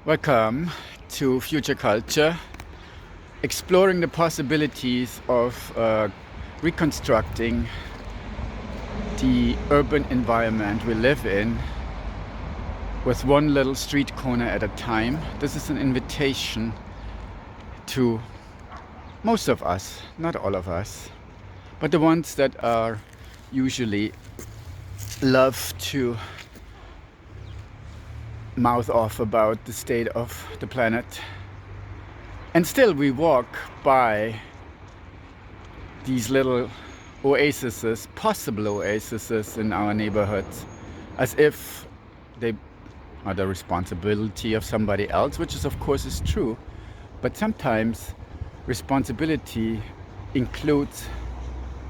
Welcome to Future Culture, exploring the possibilities of reconstructing the urban environment we live in with one little street corner at a time. This is an invitation to most of us, not all of us, but the ones that are usually love to mouth off about the state of the planet. And still we walk by these little oases, possible oases in our neighborhoods, as if they are the responsibility of somebody else, which is of course is true. But sometimes responsibility includes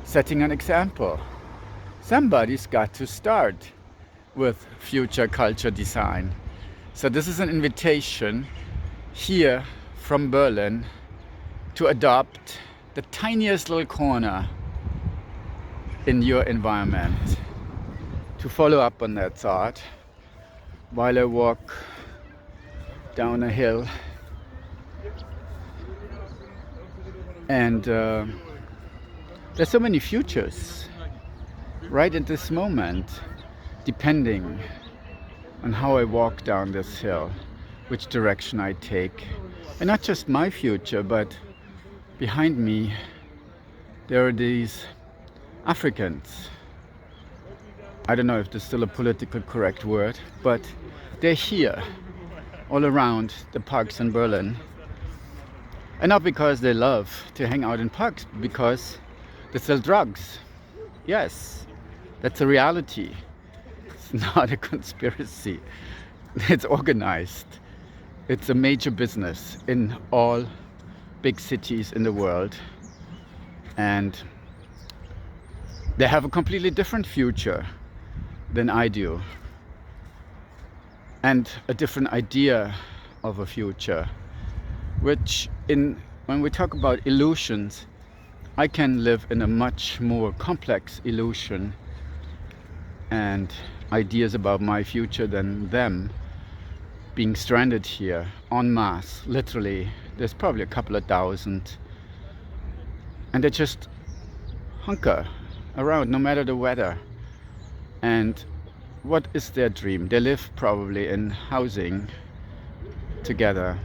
setting an example. Somebody's got to start with future culture design. So this is an invitation here from Berlin to adopt the tiniest little corner in your environment. To follow up on that thought, while I walk down a hill and there's so many futures right at this moment, depending on how I walk down this hill, which direction I take. And not just my future, but behind me there are these Africans. I don't know if this is still a politically correct word, but they're here all around the parks in Berlin. And not because they love to hang out in parks, because they sell drugs. Yes, that's a reality. It's not a conspiracy. It's organized. It's a major business in all big cities in the world. And they have a completely different future than I do. And a different idea of a future, which when we talk about illusions, I can live in a much more complex illusion and ideas about my future than them being stranded here en masse. Literally, there's probably a couple of thousand, and they just hunker around no matter the weather. And what is their dream? They live probably in housing together.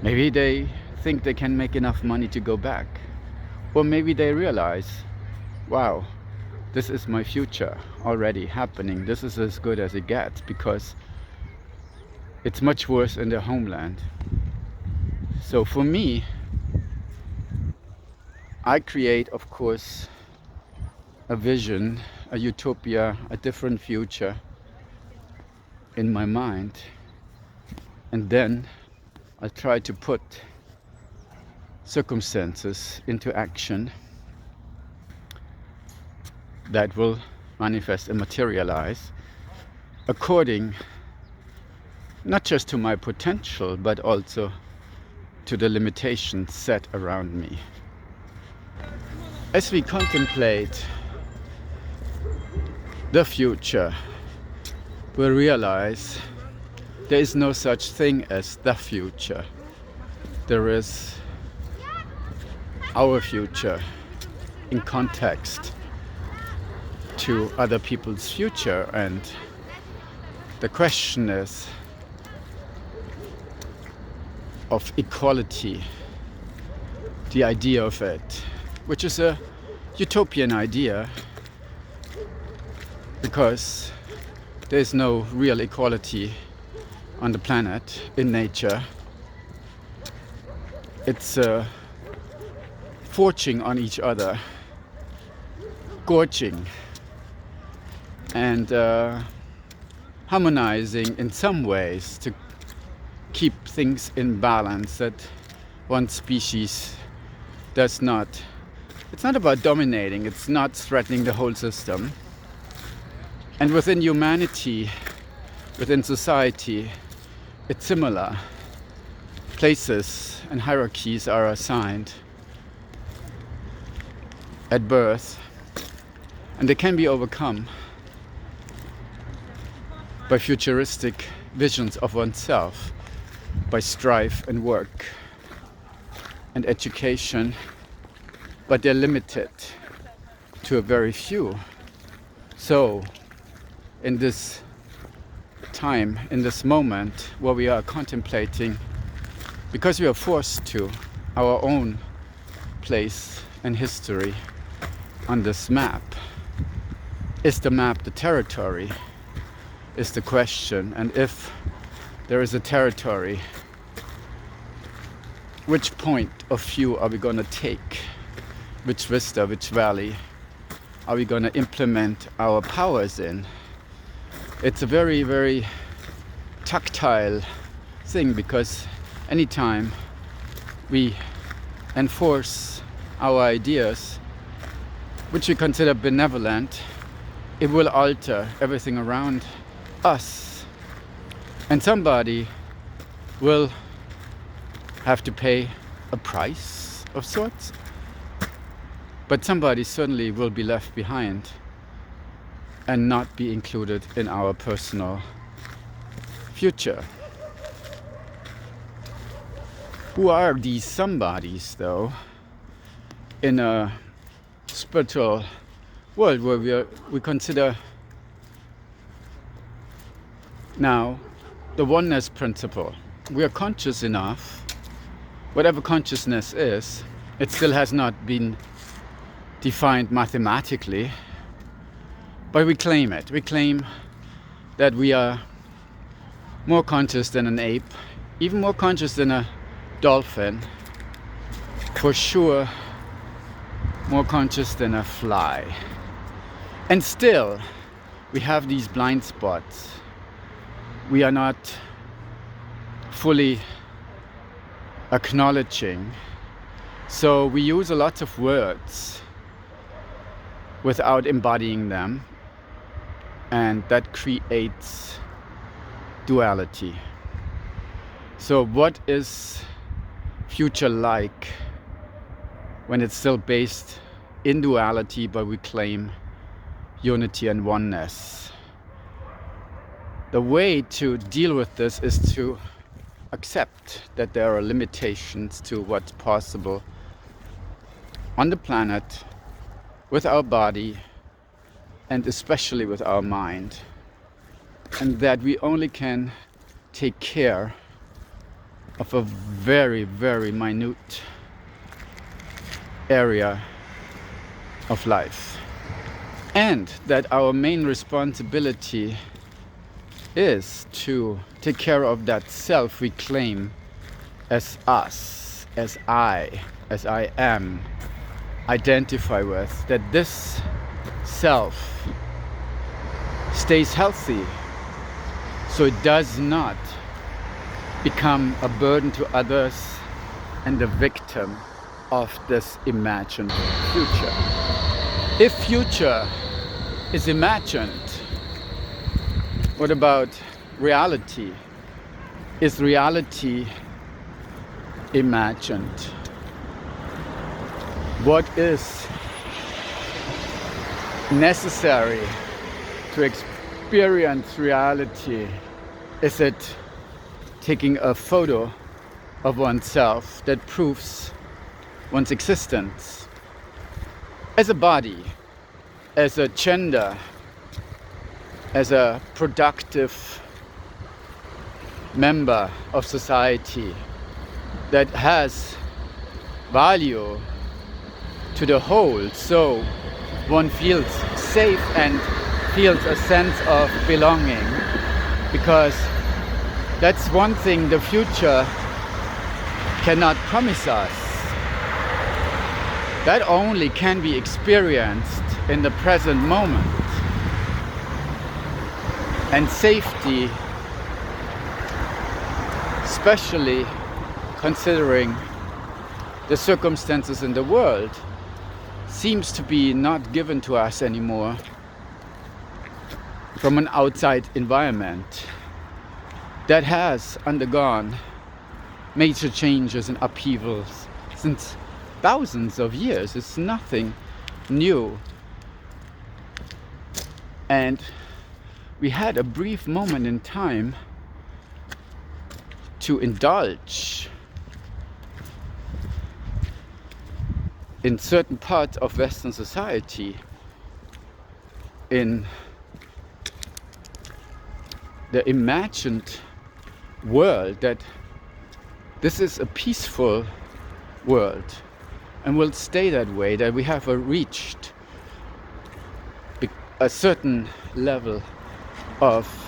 Maybe they think they can make enough money to go back, or maybe they realize, wow, this is my future already happening. This is as good as it gets, because it's much worse in their homeland. So for me, I create, of course, a vision, a utopia, a different future in my mind. And then I try to put circumstances into action that will manifest and materialize according not just to my potential, but also to the limitations set around me. As we contemplate the future, we realize there is no such thing as the future. There is our future in context to other people's future. And the question is of equality, the idea of it, which is a utopian idea, because there is no real equality on the planet, in nature. It's forging on each other, gorging, and harmonizing in some ways to keep things in balance, that one species does not. It's not about dominating, it's not threatening the whole system. And within humanity, within society, it's similar. Places and hierarchies are assigned at birth, and they can be overcome by futuristic visions of oneself by strife and work and education, but they're limited to a very few. So in this time, in this moment where we are contemplating, because we are forced to, our own place and history on this map. Is the map the territory? Is the question. And if there is a territory, which point of view are we going to take? Which vista, which valley are we going to implement our powers in? It's a very, very tactile thing, because anytime we enforce our ideas, which we consider benevolent, it will alter everything around us. And somebody will have to pay a price of sorts, but somebody certainly will be left behind and not be included in our personal future. Who are these somebodies, though, in a spiritual world where we consider now the oneness principle? We are conscious enough, whatever consciousness is, it still has not been defined mathematically, but we claim it. We claim that we are more conscious than an ape, even more conscious than a dolphin, for sure more conscious than a fly. And still, we have these blind spots. We are not fully acknowledging. So we use a lot of words without embodying them, and that creates duality. So what is future like when it's still based in duality, but we claim unity and oneness? The way to deal with this is to accept that there are limitations to what's possible on the planet, with our body, and especially with our mind, and that we only can take care of a very, very minute area of life, and that our main responsibility is to take care of that self we claim as us, as I am, identify with, that this self stays healthy, so it does not become a burden to others and a victim of this imagined future. If future is imagined, what about reality? Is reality imagined? What is necessary to experience reality? Is it taking a photo of oneself that proves one's existence as a body, as a gender, as a productive member of society that has value to the whole, so one feels safe and feels a sense of belonging? Because that's one thing the future cannot promise us. That only can be experienced in the present moment. And safety, especially considering the circumstances in the world, seems to be not given to us anymore from an outside environment that has undergone major changes and upheavals since thousands of years. It's nothing new. And we had a brief moment in time to indulge in certain parts of Western society in the imagined world that this is a peaceful world and will stay that way, that we have reached a certain level of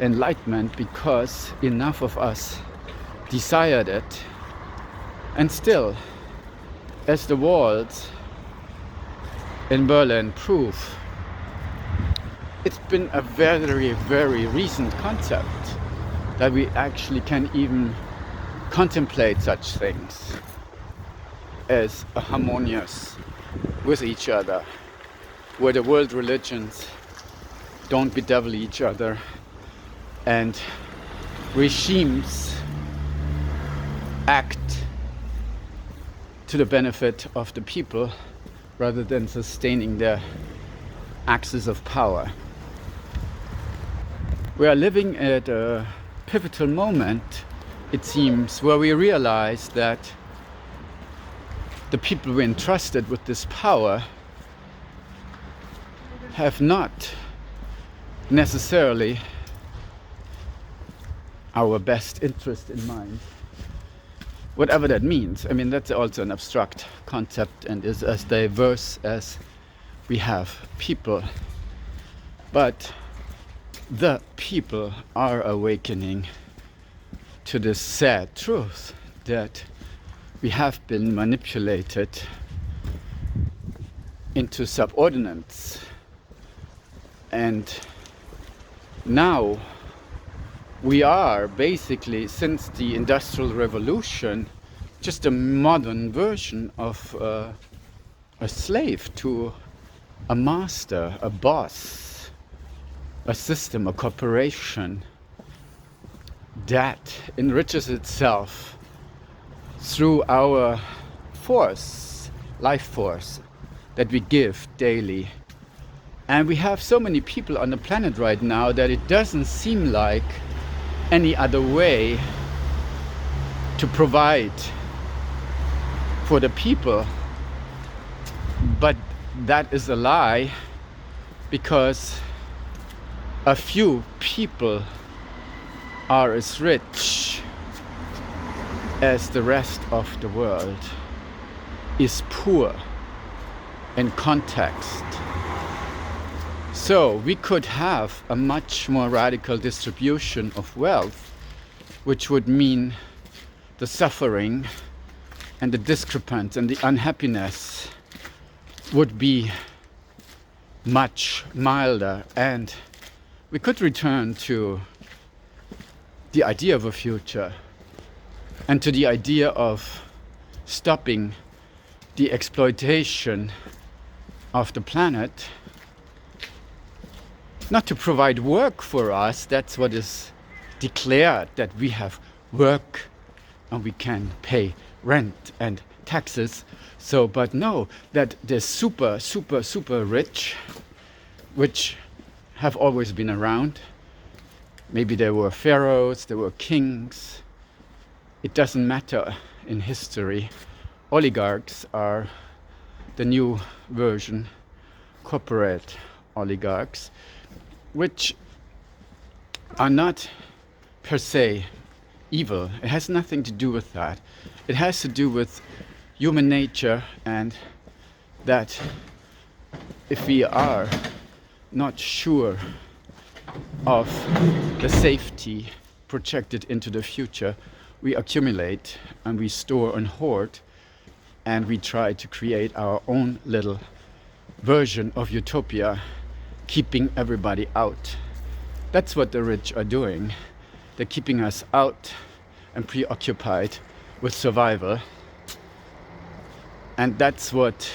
enlightenment because enough of us desired it. And still, as the walls in Berlin prove, it's been a very, very recent concept that we actually can even contemplate such things as a harmonious with each other, where the world religions don't bedevil each other and regimes act to the benefit of the people rather than sustaining their axis of power. We are living at a pivotal moment, it seems, where we realize that the people we entrusted with this power have not necessarily our best interest in mind. Whatever that means. I mean, that's also an abstract concept and is as diverse as we have people. But the people are awakening to this sad truth that we have been manipulated into subordinates. And now we are basically, since the Industrial Revolution, just a modern version of a slave to a master, a boss, a system, a corporation that enriches itself through our force, life force that we give daily. And we have so many people on the planet right now that it doesn't seem like any other way to provide for the people. But that is a lie, because a few people are as rich as the rest of the world is poor in context. So we could have a much more radical distribution of wealth, which would mean the suffering and the discrepancy and the unhappiness would be much milder, and we could return to the idea of a future and to the idea of stopping the exploitation of the planet. Not to provide work for us, that's what is declared, that we have work and we can pay rent and taxes. So, but no, that the super rich, which have always been around, maybe there were pharaohs, there were kings, it doesn't matter in history. Oligarchs are the new version, corporate oligarchs, which are not per se evil. It has nothing to do with that. It has to do with human nature, and that if we are not sure of the safety projected into the future, we accumulate and we store and hoard, and we try to create our own little version of utopia, keeping everybody out. That's what the rich are doing. They're keeping us out and preoccupied with survival. And that's what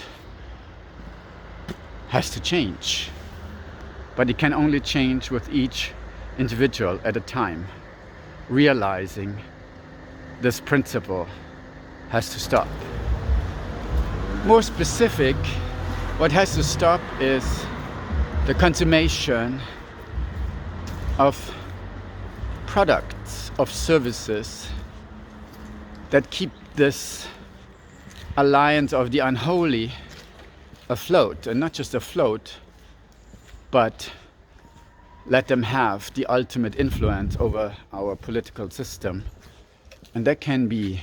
has to change. But it can only change with each individual at a time, realizing this principle has to stop. More specific, what has to stop is the consummation of products sets of services that keep this alliance of the unholy afloat, and not just afloat, but let them have the ultimate influence over our political system. And that can be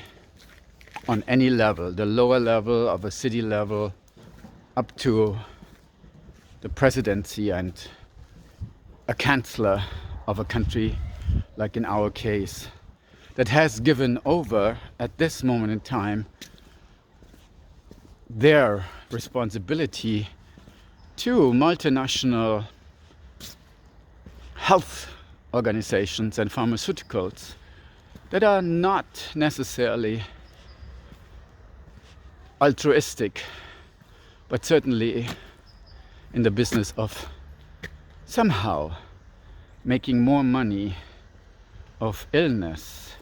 on any level, the lower level of a city level, up to the presidency and a chancellor of a country, like in our case, that has given over at this moment in time their responsibility to multinational health organizations and pharmaceuticals that are not necessarily altruistic, but certainly in the business of somehow making more money of illness,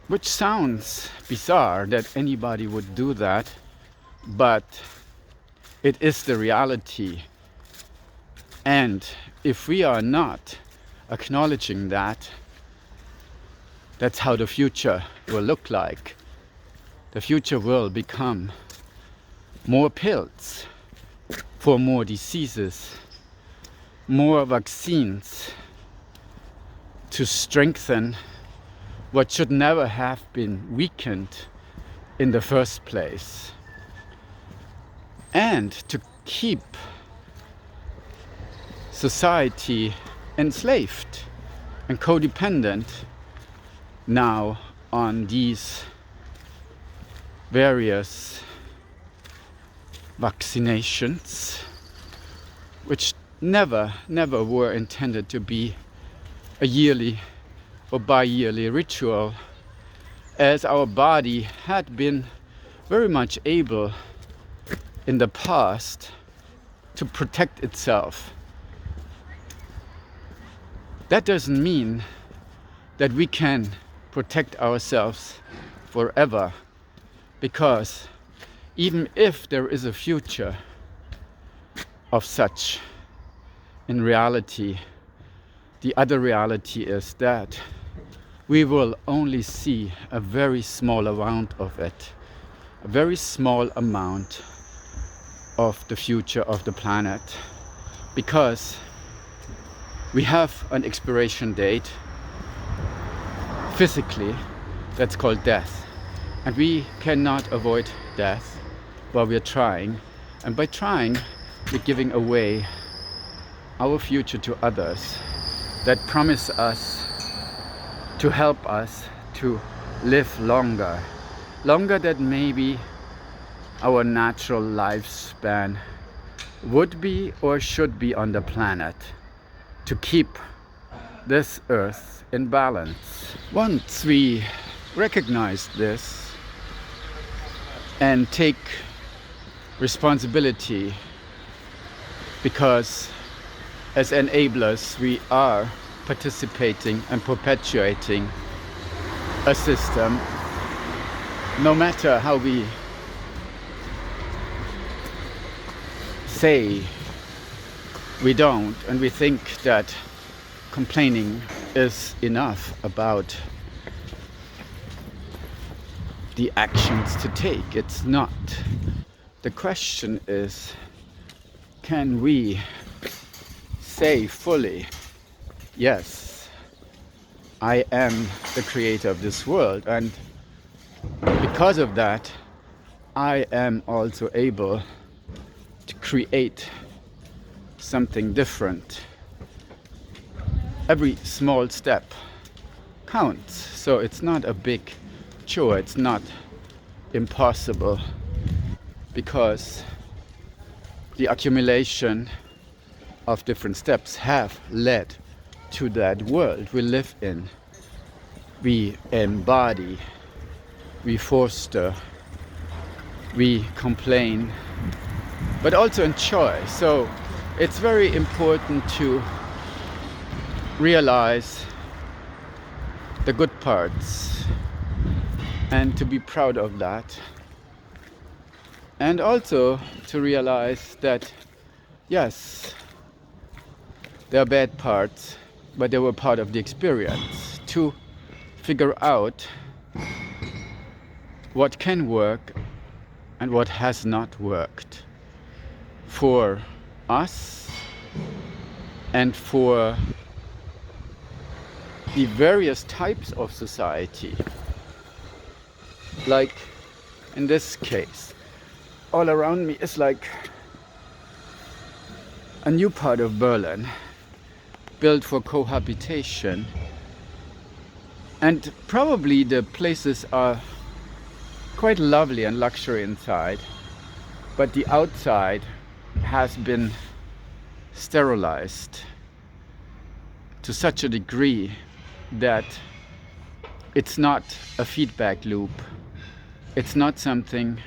which sounds bizarre that anybody would do that, but it is the reality. And if we are not acknowledging that, that's how the future will look like. The future will become more pills for more diseases, more vaccines to strengthen what should never have been weakened in the first place, and to keep society enslaved and codependent now on these various vaccinations, which never were intended to be a yearly or bi-yearly ritual, as our body had been very much able in the past to protect itself. That doesn't mean that we can protect ourselves forever, because even if there is a future of such, in reality, the other reality is that we will only see a very small amount of it, a very small amount of the future of the planet, because we have an expiration date physically that's called death, and we cannot avoid death while we're trying, and by trying we're giving away our future to others that promise us to help us to live longer than maybe our natural lifespan would be or should be on the planet, to keep this earth in balance. Once we recognize this and take responsibility, because as enablers we are participating and perpetuating a system, no matter how we say we don't, and we think that complaining is enough about the actions to take. It's not. The question is, can we say fully, yes, I am the creator of this world, and because of that I am also able to create something different. Every small step counts, so it's not a big chore, it's not impossible, because the accumulation of different steps have led to that world we live in. We embody, we foster, we complain, but also enjoy. So it's very important to realize the good parts and to be proud of that, and also to realize that yes, there are bad parts, but they were part of the experience to figure out what can work and what has not worked for us and for the various types of society. Like in this case, all around me is like a new part of Berlin built for cohabitation, and probably the places are quite lovely and luxury inside, but the outside has been sterilized to such a degree that it's not a feedback loop. It's not something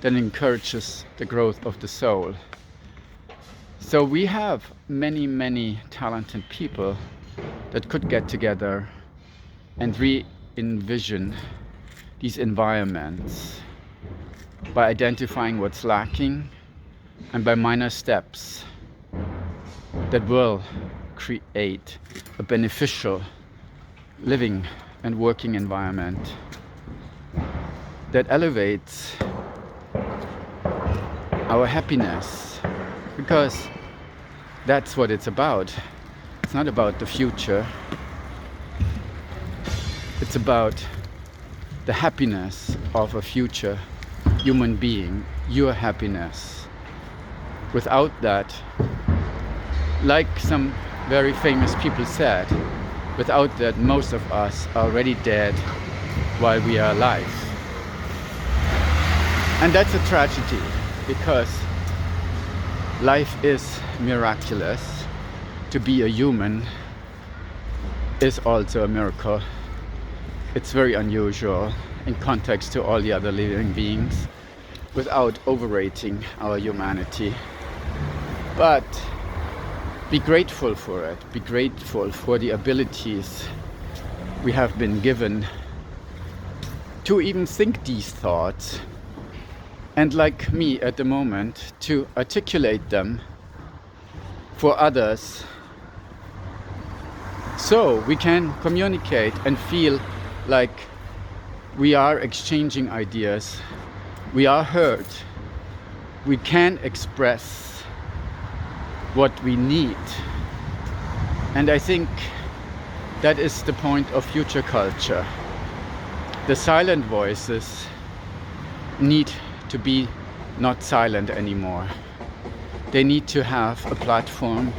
that encourages the growth of the soul. So we have many, many talented people that could get together and re-envision these environments by identifying what's lacking and by minor steps that will create a beneficial living and working environment that elevates our happiness, because that's what it's about. It's not about the future. It's about the happiness of a future human being, your happiness. Without that, like some very famous people said, without that, most of us are already dead while we are alive. And that's a tragedy, because life is miraculous. To be a human is also a miracle. It's very unusual in context to all the other living beings, without overrating our humanity. But be grateful for it. Be grateful for the abilities we have been given to even think these thoughts, and like me at the moment, to articulate them for others, so we can communicate and feel like we are exchanging ideas, we are heard, we can express what we need. And I think that is the point of future culture. The silent voices need to be not silent anymore. They need to have a platform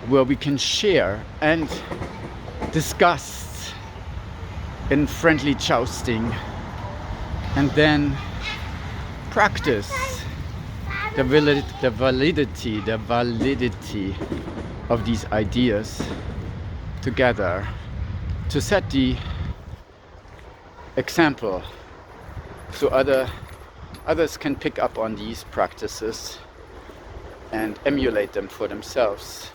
where we can share and discuss in friendly jousting, and then practice the validity of these ideas together, to set the example so others can pick up on these practices and emulate them for themselves.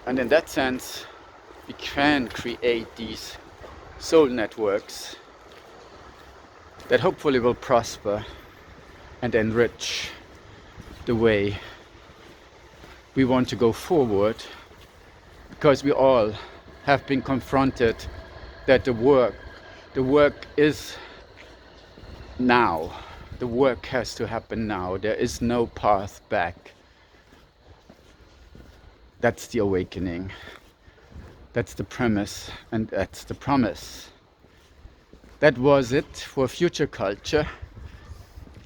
And in that sense, we can create these soul networks that hopefully will prosper and enrich the way we want to go forward, because we all have been confronted that the work is now. The work has to happen now. There is no path back. That's the awakening. That's the premise, and that's the promise. That was it for future culture.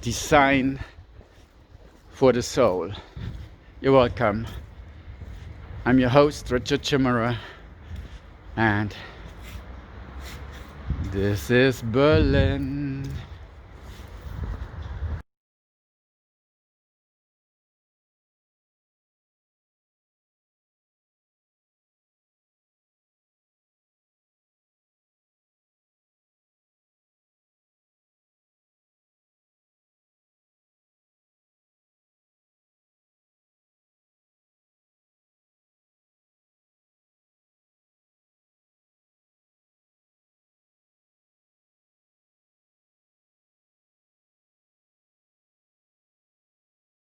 Design for the soul. You're welcome. I'm your host, Richard Schemmerer, and this is Berlin.